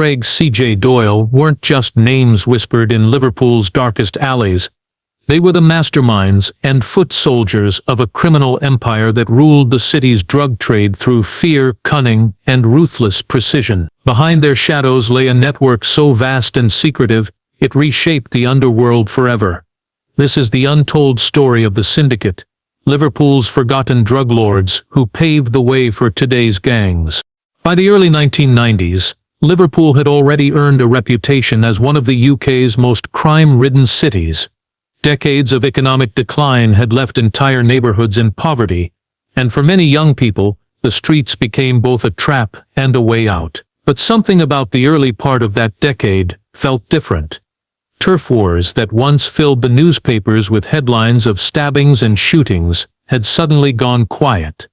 Craig C.J. Doyle weren't just names whispered in Liverpool's darkest alleys. They were the masterminds and foot soldiers of a criminal empire that ruled the city's drug trade through fear, cunning, and ruthless precision. Behind their shadows lay a network so vast and secretive, it reshaped the underworld forever. This is the untold story of the Syndicate, Liverpool's forgotten drug lords who paved the way for today's gangs. By the early 1990s, Liverpool had already earned a reputation as one of the UK's most crime-ridden cities. Decades of economic decline had left entire neighborhoods in poverty, and for many young people, the streets became both a trap and a way out. But something about the early part of that decade felt different. Turf wars that once filled the newspapers with headlines of stabbings and shootings had suddenly gone quiet.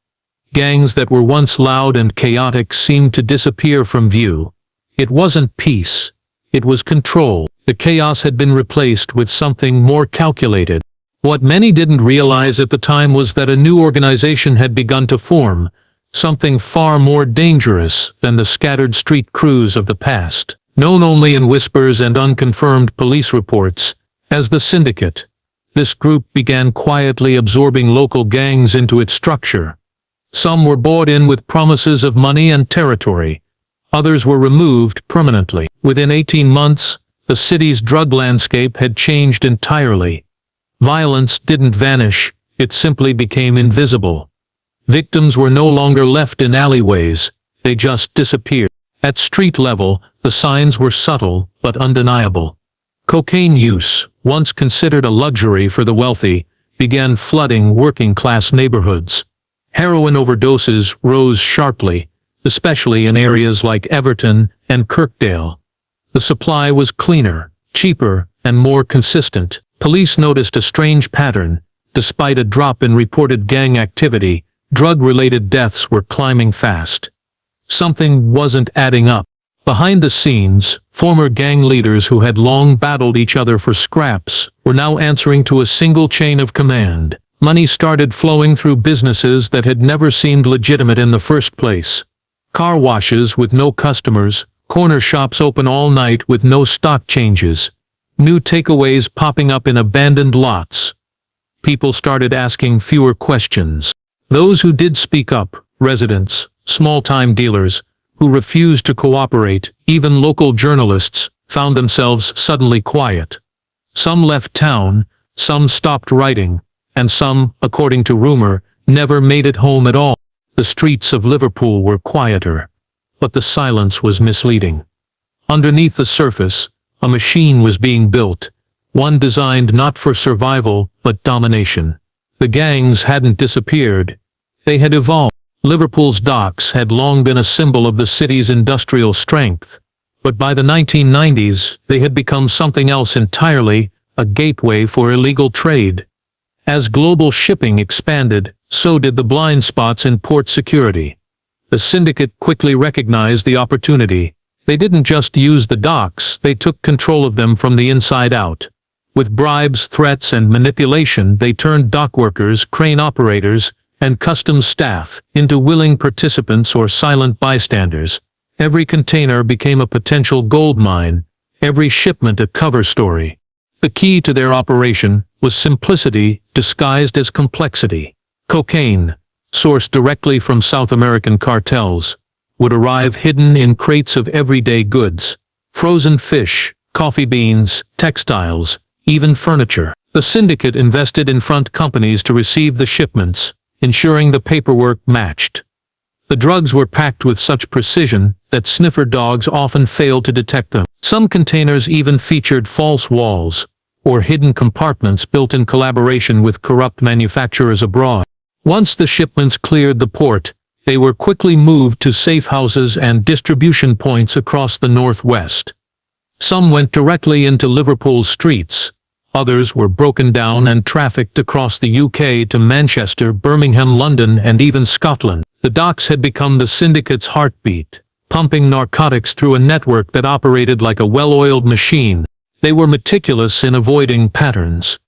Gangs that were once loud and chaotic seemed to disappear from view. It wasn't peace, it was control. The chaos had been replaced with something more calculated. What many didn't realize at the time was that a new organization had begun to form, something far more dangerous than the scattered street crews of the past. Known only in whispers and unconfirmed police reports as the Syndicate, this group began quietly absorbing local gangs into its structure. Some were bought in with promises of money and territory. Others were removed permanently. Within 18 months, the city's drug landscape had changed entirely. Violence didn't vanish, it simply became invisible. Victims were no longer left in alleyways, they just disappeared. At street level, the signs were subtle but undeniable. Cocaine use, once considered a luxury for the wealthy, began flooding working-class neighborhoods. Heroin overdoses rose sharply, especially in areas like Everton and Kirkdale. The supply was cleaner, cheaper, and more consistent. Police noticed a strange pattern. Despite a drop in reported gang activity, drug-related deaths were climbing fast. Something wasn't adding up. Behind the scenes, former gang leaders who had long battled each other for scraps were now answering to a single chain of command. Money started flowing through businesses that had never seemed legitimate in the first place. Car washes with no customers, corner shops open all night with no stock changes, new takeaways popping up in abandoned lots. People started asking fewer questions. Those who did speak up, residents, small-time dealers, who refused to cooperate, even local journalists, found themselves suddenly quiet. Some left town, some stopped writing, and some, according to rumor, never made it home at all. The streets of Liverpool were quieter, but the silence was misleading. Underneath the surface, a machine was being built, one designed not for survival but domination. The gangs hadn't disappeared, they had evolved. Liverpool's docks had long been a symbol of the city's industrial strength, but by the 1990s they had become something else entirely, a gateway for illegal trade. As global shipping expanded, so did the blind spots in port security. The Syndicate quickly recognized the opportunity. They didn't just use the docks, they took control of them from the inside out. With bribes, threats, and manipulation, they turned dockworkers, crane operators, and customs staff into willing participants or silent bystanders. Every container became a potential gold mine, every shipment a cover story. The key to their operation was simplicity disguised as complexity. Cocaine, sourced directly from South American cartels, would arrive hidden in crates of everyday goods. Frozen fish, coffee beans, textiles, even furniture. The Syndicate invested in front companies to receive the shipments, ensuring the paperwork matched. The drugs were packed with such precision that sniffer dogs often failed to detect them. Some containers even featured false walls, or hidden compartments built in collaboration with corrupt manufacturers abroad. Once the shipments cleared the port, they were quickly moved to safe houses and distribution points across the northwest. Some went directly into Liverpool's streets. Others were broken down and trafficked across the UK to Manchester, Birmingham, London, and even Scotland. The docks had become the Syndicate's heartbeat, pumping narcotics through a network that operated like a well-oiled machine. They were meticulous in avoiding patterns.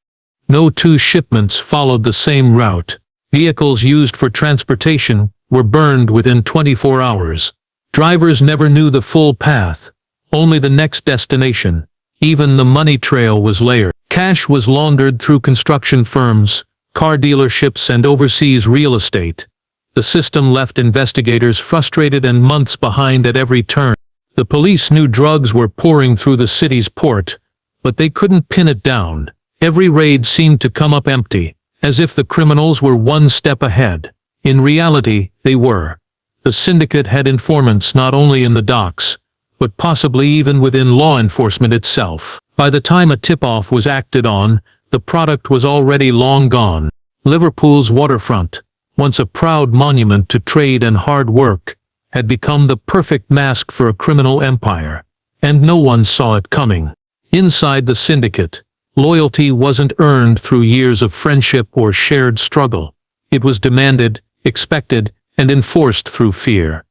No two shipments followed the same route. Vehicles used for transportation were burned within 24 hours. Drivers never knew the full path. only the next destination. Even the money trail was layered. Cash was laundered through construction firms, car dealerships, and overseas real estate. The system left investigators frustrated and months behind at every turn. The police knew drugs were pouring through the city's port, but they couldn't pin it down. Every raid seemed to come up empty, as if the criminals were one step ahead. In reality, they were. The syndicate had informants not only in the docks, but possibly even within law enforcement itself. By the time a tip-off was acted on, the product was already long gone. Liverpool's waterfront, once a proud monument to trade and hard work, had become the perfect mask for a criminal empire, and no one saw it coming. Inside the syndicate, loyalty wasn't earned through years of friendship or shared struggle. It was demanded, expected, and enforced through fear.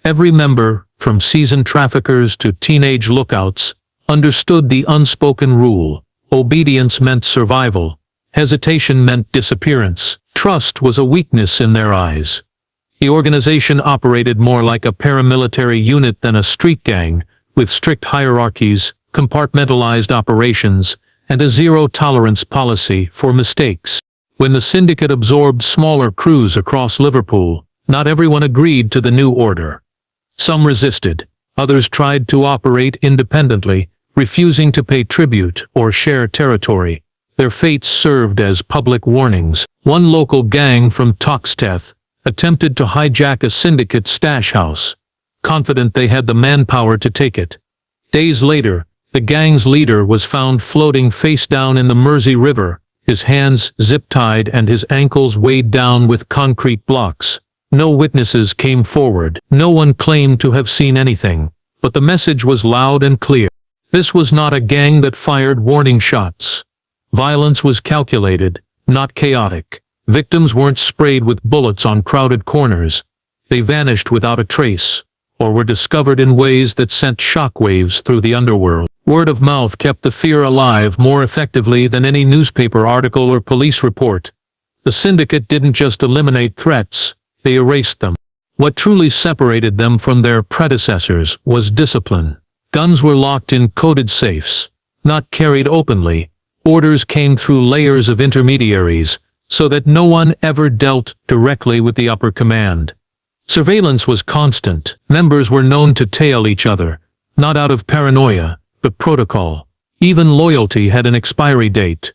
Every member, from seasoned traffickers to teenage lookouts, understood the unspoken rule. Obedience meant survival. Hesitation meant disappearance. Trust was a weakness in their eyes. The organization operated more like a paramilitary unit than a street gang, with strict hierarchies, compartmentalized operations, and a zero-tolerance policy for mistakes. When the syndicate absorbed smaller crews across Liverpool, not everyone agreed to the new order. Some resisted, others tried to operate independently, refusing to pay tribute or share territory. Their fates served as public warnings. One local gang from Toxteth attempted to hijack a syndicate stash house, confident they had the manpower to take it. Days later, the gang's leader was found floating face down in the Mersey River, his hands zip-tied and his ankles weighed down with concrete blocks. No witnesses came forward. No one claimed to have seen anything, but the message was loud and clear. This was not a gang that fired warning shots. Violence was calculated, not chaotic. Victims weren't sprayed with bullets on crowded corners. They vanished without a trace, or were discovered in ways that sent shockwaves through the underworld. Word of mouth kept the fear alive more effectively than any newspaper article or police report. The syndicate didn't just eliminate threats, they erased them. What truly separated them from their predecessors was discipline. Guns were locked in coded safes, not carried openly. Orders came through layers of intermediaries, so that no one ever dealt directly with the upper command. Surveillance was constant. Members were known to tail each other, not out of paranoia, but protocol. Even loyalty had an expiry date.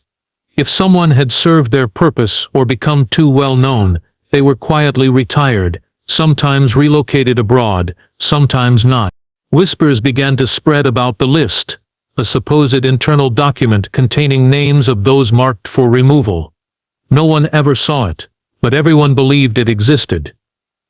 If someone had served their purpose or become too well known, they were quietly retired, sometimes relocated abroad, sometimes not. Whispers began to spread about the list, a supposed internal document containing names of those marked for removal. No one ever saw it, but everyone believed it existed.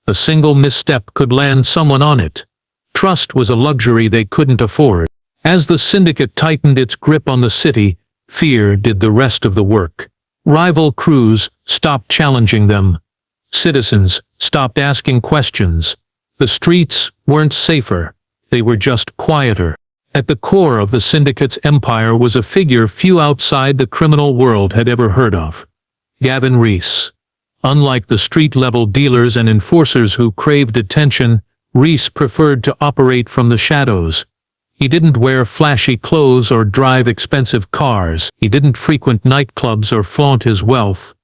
A single misstep could land someone on it. Trust was a luxury they couldn't afford. As the syndicate tightened its grip on the city, fear did the rest of the work. Rival crews stopped challenging them. Citizens stopped asking questions. The streets weren't safer, they were just quieter. At the core of the syndicate's empire was a figure few outside the criminal world had ever heard of. Gavin Rees. Unlike the street-level dealers and enforcers who craved attention, Rees preferred to operate from the shadows. He didn't wear flashy clothes or drive expensive cars. He didn't frequent nightclubs or flaunt his wealth.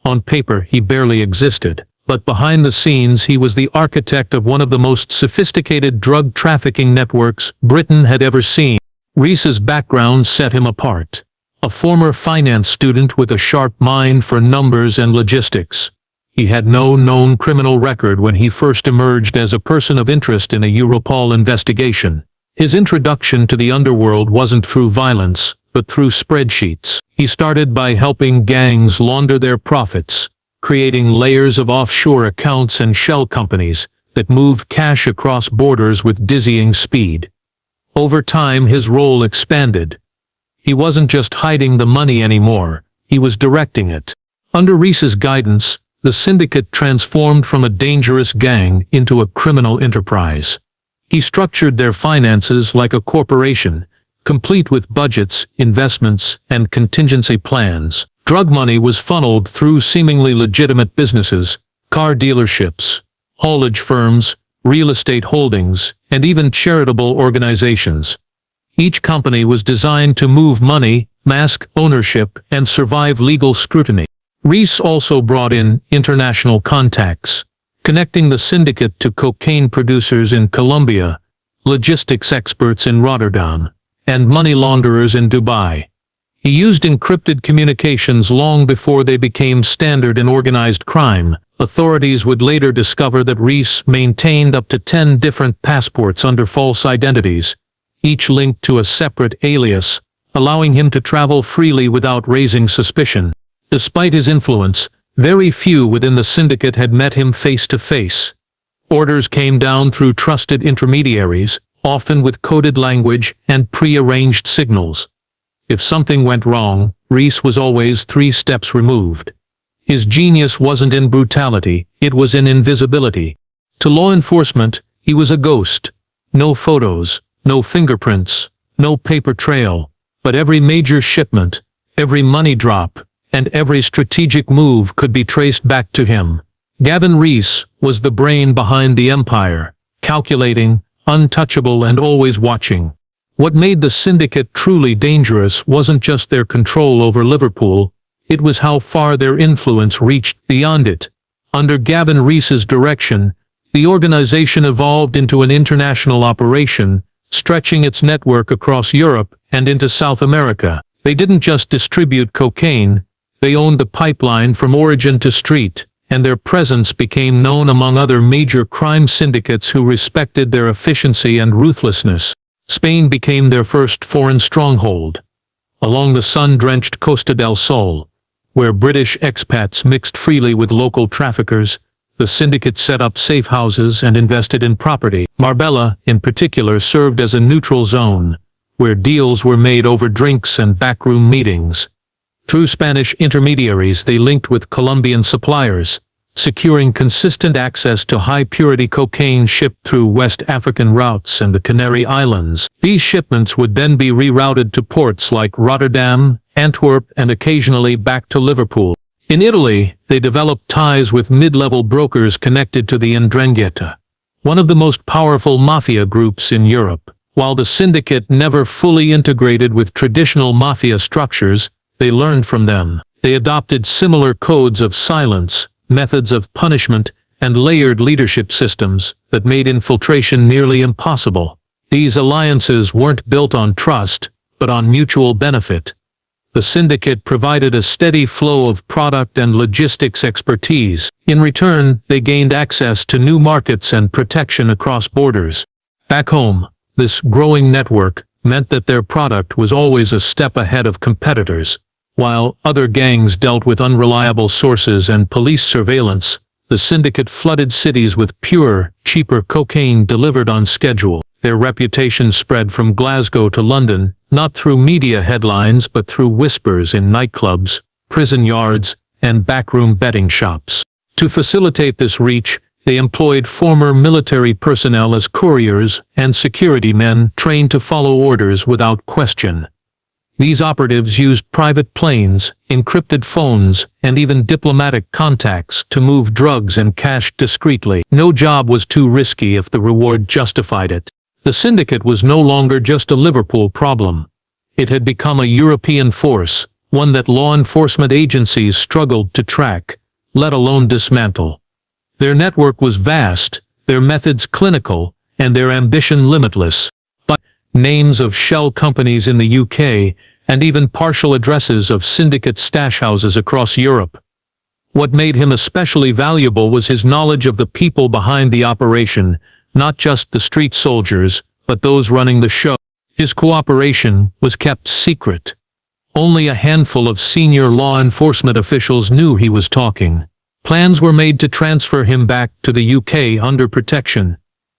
On paper, he barely existed, but behind the scenes he was the architect of one of the most sophisticated drug trafficking networks Britain had ever seen. Rees's background set him apart. A former finance student with a sharp mind for numbers and logistics. He had no known criminal record when he first emerged as a person of interest in a Europol investigation. His introduction to the underworld wasn't through violence, but through spreadsheets. He started by helping gangs launder their profits, creating layers of offshore accounts and shell companies that moved cash across borders with dizzying speed. Over time, his role expanded. He wasn't just hiding the money anymore, he was directing it. Under Rees's guidance, the syndicate transformed from a dangerous gang into a criminal enterprise. He structured their finances like a corporation, complete with budgets, investments, and contingency plans. Drug money was funneled through seemingly legitimate businesses, car dealerships, haulage firms, real estate holdings, and even charitable organizations. Each company was designed to move money, mask ownership, and survive legal scrutiny. Reese also brought in international contacts, connecting the syndicate to cocaine producers in Colombia, logistics experts in Rotterdam, and money launderers in Dubai. He used encrypted communications long before they became standard in organized crime. Authorities would later discover that Reese maintained up to 10 different passports under false identities, each linked to a separate alias, allowing him to travel freely without raising suspicion. Despite his influence, very few within the syndicate had met him face to face. Orders came down through trusted intermediaries, often with coded language and pre-arranged signals. If something went wrong, Reese was always 3 steps removed. His genius wasn't in brutality, it was in invisibility. To law enforcement, he was a ghost. No photos, no fingerprints, no paper trail, but every major shipment, every money drop, and every strategic move could be traced back to him. Gavin Reese was the brain behind the empire, calculating, untouchable and always watching. What made the syndicate truly dangerous wasn't just their control over Liverpool, it was how far their influence reached beyond it. Under Gavin Reese's direction, the organization evolved into an international operation, stretching its network across Europe and into South America. They didn't just distribute cocaine, they owned the pipeline from origin to street, and their presence became known among other major crime syndicates who respected their efficiency and ruthlessness. Spain became their first foreign stronghold. Along the sun-drenched Costa del Sol, where British expats mixed freely with local traffickers, the syndicate set up safe houses and invested in property. Marbella, in particular, served as a neutral zone, where deals were made over drinks and backroom meetings. Through Spanish intermediaries they linked with Colombian suppliers, securing consistent access to high-purity cocaine shipped through West African routes and the Canary Islands. These shipments would then be rerouted to ports like Rotterdam, Antwerp, and occasionally back to Liverpool. In Italy, they developed ties with mid-level brokers connected to the 'Ndrangheta, one of the most powerful mafia groups in Europe. While the syndicate never fully integrated with traditional mafia structures, they learned from them. They adopted similar codes of silence, methods of punishment, and layered leadership systems that made infiltration nearly impossible. These alliances weren't built on trust, but on mutual benefit. The syndicate provided a steady flow of product and logistics expertise. In return, they gained access to new markets and protection across borders. Back home, this growing network meant that their product was always a step ahead of competitors. While other gangs dealt with unreliable sources and police surveillance, the syndicate flooded cities with pure, cheaper cocaine delivered on schedule. Their reputation spread from Glasgow to London, not through media headlines but through whispers in nightclubs, prison yards, and backroom betting shops. To facilitate this reach, they employed former military personnel as couriers and security men trained to follow orders without question. These operatives used private planes, encrypted phones, and even diplomatic contacts to move drugs and cash discreetly. No job was too risky if the reward justified it. The syndicate was no longer just a Liverpool problem. It had become a European force, one that law enforcement agencies struggled to track, let alone dismantle. Their network was vast, their methods clinical, and their ambition limitless. But names of shell companies in the UK, and even partial addresses of syndicate stash houses across Europe. What made him especially valuable was his knowledge of the people behind the operation, not just the street soldiers, but those running the show. His cooperation was kept secret. Only a handful of senior law enforcement officials knew he was talking. Plans were made to transfer him back to the UK under protection.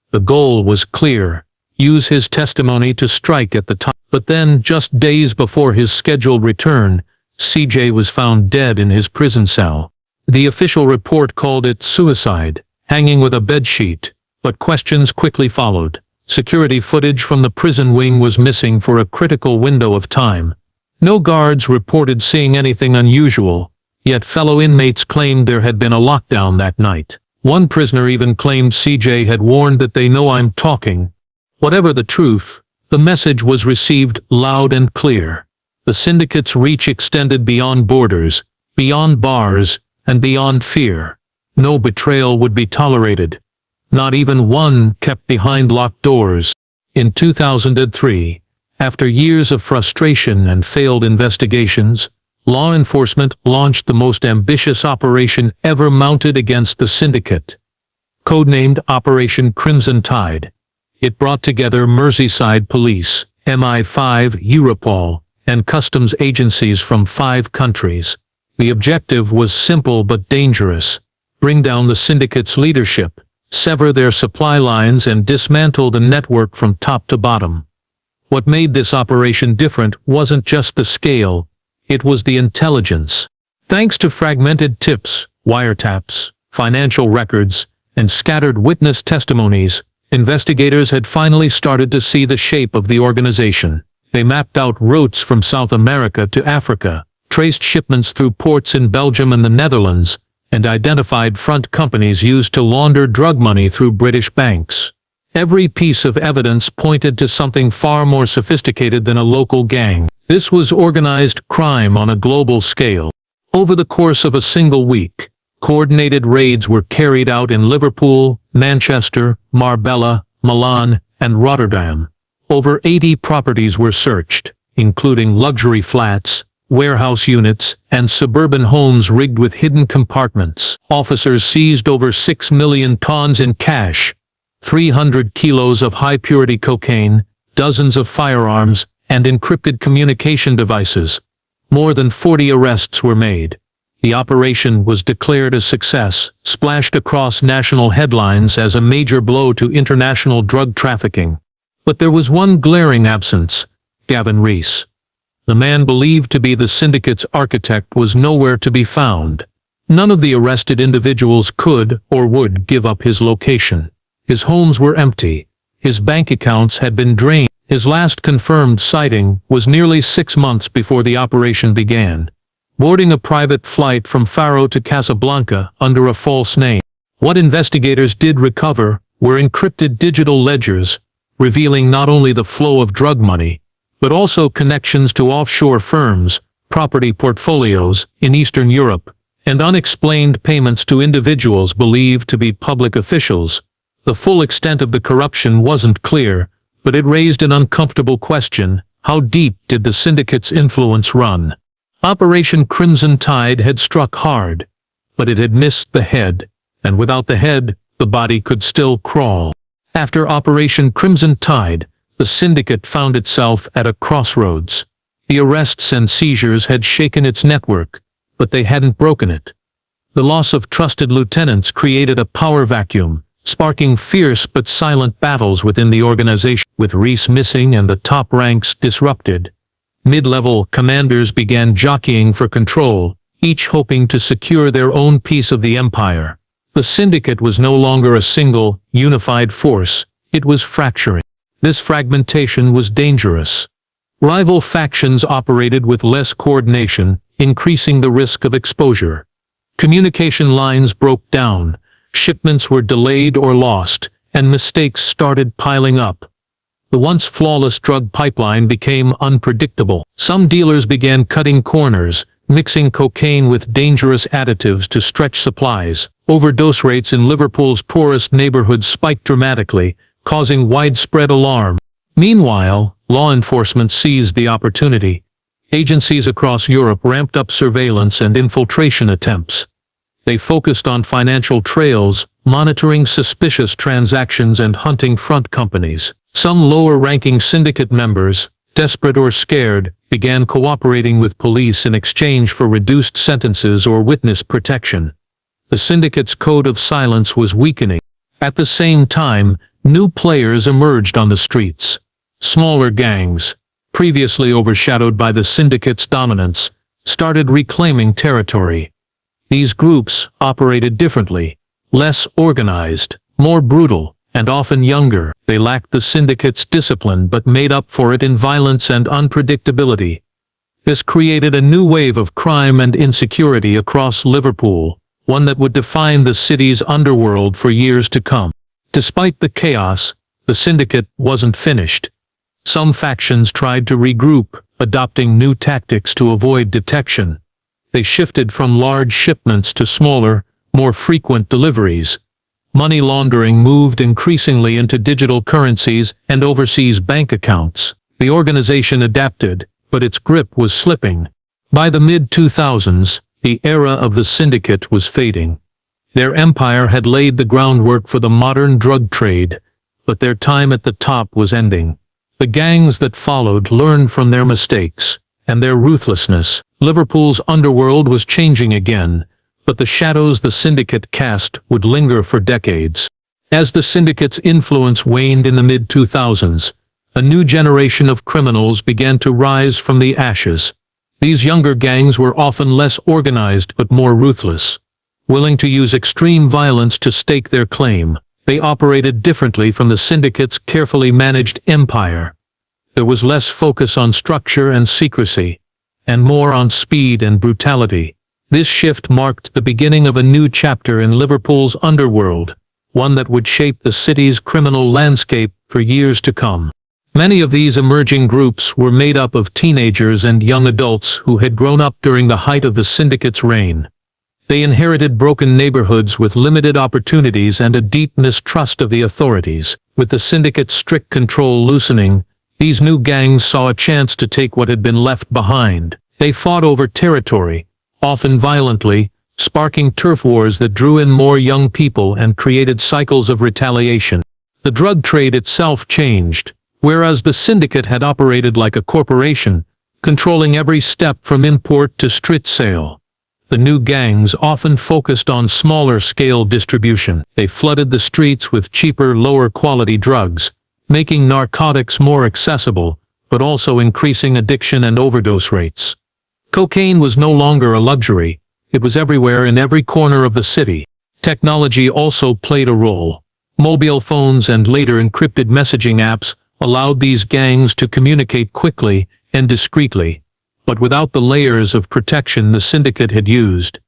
The goal was clear: use his testimony to strike at the top. But then, just days before his scheduled return, CJ was found dead in his prison cell. The official report called it suicide, hanging with a bedsheet, but questions quickly followed. Security footage from the prison wing was missing for a critical window of time. No guards reported seeing anything unusual, yet fellow inmates claimed there had been a lockdown that night. One prisoner even claimed CJ had warned that they know I'm talking. Whatever the truth, the message was received loud and clear. The syndicate's reach extended beyond borders, beyond bars, and beyond fear. No betrayal would be tolerated. Not even one kept behind locked doors. In 2003, after years of frustration and failed investigations, law enforcement launched the most ambitious operation ever mounted against the syndicate. Codenamed Operation Crimson Tide, it brought together Merseyside Police, MI5, Europol, and customs agencies from 5 countries. The objective was simple but dangerous: bring down the syndicate's leadership, sever their supply lines, and dismantle the network from top to bottom. What made this operation different wasn't just the scale, it was the intelligence. Thanks to fragmented tips, wiretaps, financial records, and scattered witness testimonies, investigators had finally started to see the shape of the organization. They mapped out routes from South America to Africa, traced shipments through ports in Belgium and the Netherlands, and identified front companies used to launder drug money through British banks. Every piece of evidence pointed to something far more sophisticated than a local gang. This was organized crime on a global scale. Over the course of a single week, coordinated raids were carried out in Liverpool, Manchester, Marbella, Milan, and Rotterdam. Over 80 properties were searched, including luxury flats, warehouse units, and suburban homes rigged with hidden compartments. Officers seized over 6 million tons in cash, 300 kilos of high-purity cocaine, dozens of firearms, and encrypted communication devices. More than 40 arrests were made. The operation was declared a success, splashed across national headlines as a major blow to international drug trafficking. But there was one glaring absence: Gavin Rees. The man believed to be the syndicate's architect was nowhere to be found. None of the arrested individuals could or would give up his location. His homes were empty. His bank accounts had been drained. His last confirmed sighting was nearly 6 months before the operation began, boarding a private flight from Faro to Casablanca under a false name. What investigators did recover were encrypted digital ledgers, revealing not only the flow of drug money, but also connections to offshore firms, property portfolios in Eastern Europe, and unexplained payments to individuals believed to be public officials. The full extent of the corruption wasn't clear, but it raised an uncomfortable question: how deep did the syndicate's influence run? Operation Crimson Tide had struck hard, but it had missed the head, and without the head, the body could still crawl. After Operation Crimson Tide, the syndicate found itself at a crossroads. The arrests and seizures had shaken its network, but they hadn't broken it. The loss of trusted lieutenants created a power vacuum, sparking fierce but silent battles within the organization. With Rees missing and the top ranks disrupted, mid-level commanders began jockeying for control, each hoping to secure their own piece of the empire. The syndicate was no longer a single, unified force, it was fracturing. This fragmentation was dangerous. Rival factions operated with less coordination, increasing the risk of exposure. Communication lines broke down, shipments were delayed or lost, and mistakes started piling up. The once flawless drug pipeline became unpredictable. Some dealers began cutting corners, mixing cocaine with dangerous additives to stretch supplies. Overdose rates in Liverpool's poorest neighborhoods spiked dramatically, causing widespread alarm. Meanwhile, law enforcement seized the opportunity. Agencies across Europe ramped up surveillance and infiltration attempts. They focused on financial trails, monitoring suspicious transactions and hunting front companies. Some lower-ranking syndicate members, desperate or scared, began cooperating with police in exchange for reduced sentences or witness protection. The syndicate's code of silence was weakening. At the same time, new players emerged on the streets. Smaller gangs, previously overshadowed by the syndicate's dominance, started reclaiming territory. These groups operated differently, less organized, more brutal, and often younger. They lacked the syndicate's discipline but made up for it in violence and unpredictability. This created a new wave of crime and insecurity across Liverpool. one that would define the city's underworld for years to come. Despite the chaos, the Syndicate wasn't finished. Some factions tried to regroup, adopting new tactics to avoid detection. They shifted from large shipments to smaller, more frequent deliveries. Money laundering moved increasingly into digital currencies and overseas bank accounts. The organization adapted, but its grip was slipping. By the mid-2000s, the era of the Syndicate was fading. Their empire had laid the groundwork for the modern drug trade, but their time at the top was ending. The gangs that followed learned from their mistakes and their ruthlessness. Liverpool's underworld was changing again, but the shadows the Syndicate cast would linger for decades. As the Syndicate's influence waned in the mid-2000s, a new generation of criminals began to rise from the ashes. These younger gangs were often less organized but more ruthless. Willing to use extreme violence to stake their claim, they operated differently from the Syndicate's carefully managed empire. There was less focus on structure and secrecy, and more on speed and brutality. This shift marked the beginning of a new chapter in Liverpool's underworld, one that would shape the city's criminal landscape for years to come. Many of these emerging groups were made up of teenagers and young adults who had grown up during the height of the Syndicate's reign. They inherited broken neighborhoods with limited opportunities and a deep mistrust of the authorities. With the Syndicate's strict control loosening, these new gangs saw a chance to take what had been left behind. They fought over territory, often violently, sparking turf wars that drew in more young people and created cycles of retaliation. The drug trade itself changed. Whereas the Syndicate had operated like a corporation, controlling every step from import to street sale. The new gangs often focused on smaller-scale distribution. They flooded the streets with cheaper, lower-quality drugs, making narcotics more accessible, but also increasing addiction and overdose rates. Cocaine was no longer a luxury. It was everywhere in every corner of the city. Technology also played a role. Mobile phones and later encrypted messaging apps allowed these gangs to communicate quickly and discreetly, but without the layers of protection the Syndicate had used.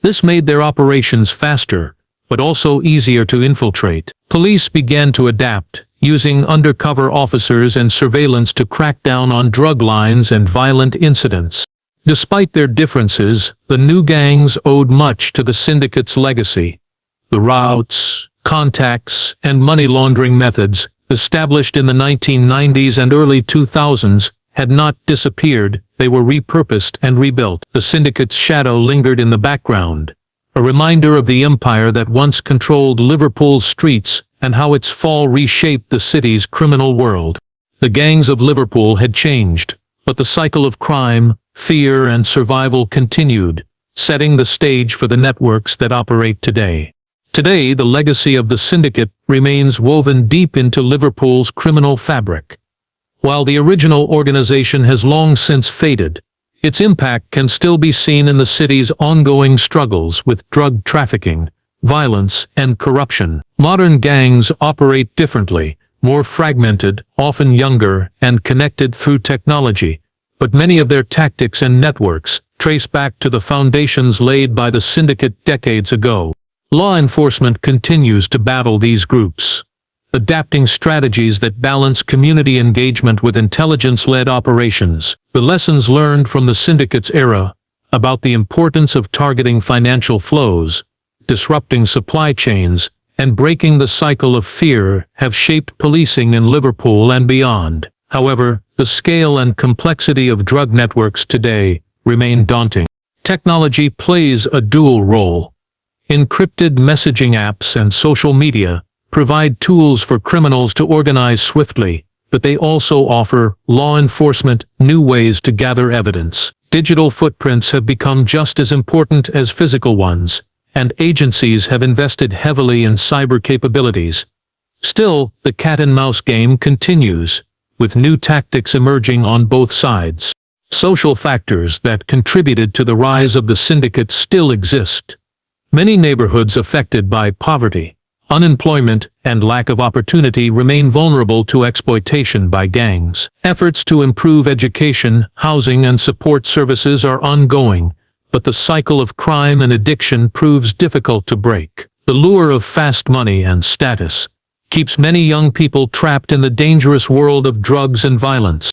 This made their operations faster, but also easier to infiltrate. Police began to adapt, using undercover officers and surveillance to crack down on drug lines and violent incidents. Despite their differences, the new gangs owed much to the Syndicate's legacy. The routes, contacts, and money laundering methods established in the 1990s and early 2000s, had not disappeared. They were repurposed and rebuilt. The Syndicate's shadow lingered in the background, a reminder of the empire that once controlled Liverpool's streets and how its fall reshaped the city's criminal world. The gangs of Liverpool had changed, but the cycle of crime, fear, and survival continued, setting the stage for the networks that operate today. Today, the legacy of the Syndicate remains woven deep into Liverpool's criminal fabric. While the original organization has long since faded, its impact can still be seen in the city's ongoing struggles with drug trafficking, violence, and corruption. Modern gangs operate differently, more fragmented, often younger, and connected through technology, but many of their tactics and networks trace back to the foundations laid by the Syndicate decades ago. Law enforcement continues to battle these groups, adapting strategies that balance community engagement with intelligence-led operations. The lessons learned from the Syndicate's era about the importance of targeting financial flows, disrupting supply chains, and breaking the cycle of fear have shaped policing in Liverpool and beyond. However, the scale and complexity of drug networks today remain daunting. Technology plays a dual role. Encrypted messaging apps and social media provide tools for criminals to organize swiftly, but they also offer law enforcement new ways to gather evidence. Digital footprints have become just as important as physical ones, and agencies have invested heavily in cyber capabilities. Still, the cat-and-mouse game continues, with new tactics emerging on both sides. Social factors that contributed to the rise of the Syndicate still exist. Many neighborhoods affected by poverty, unemployment, and lack of opportunity remain vulnerable to exploitation by gangs. Efforts to improve education, housing, and support services are ongoing, but the cycle of crime and addiction proves difficult to break. The lure of fast money and status keeps many young people trapped in the dangerous world of drugs and violence.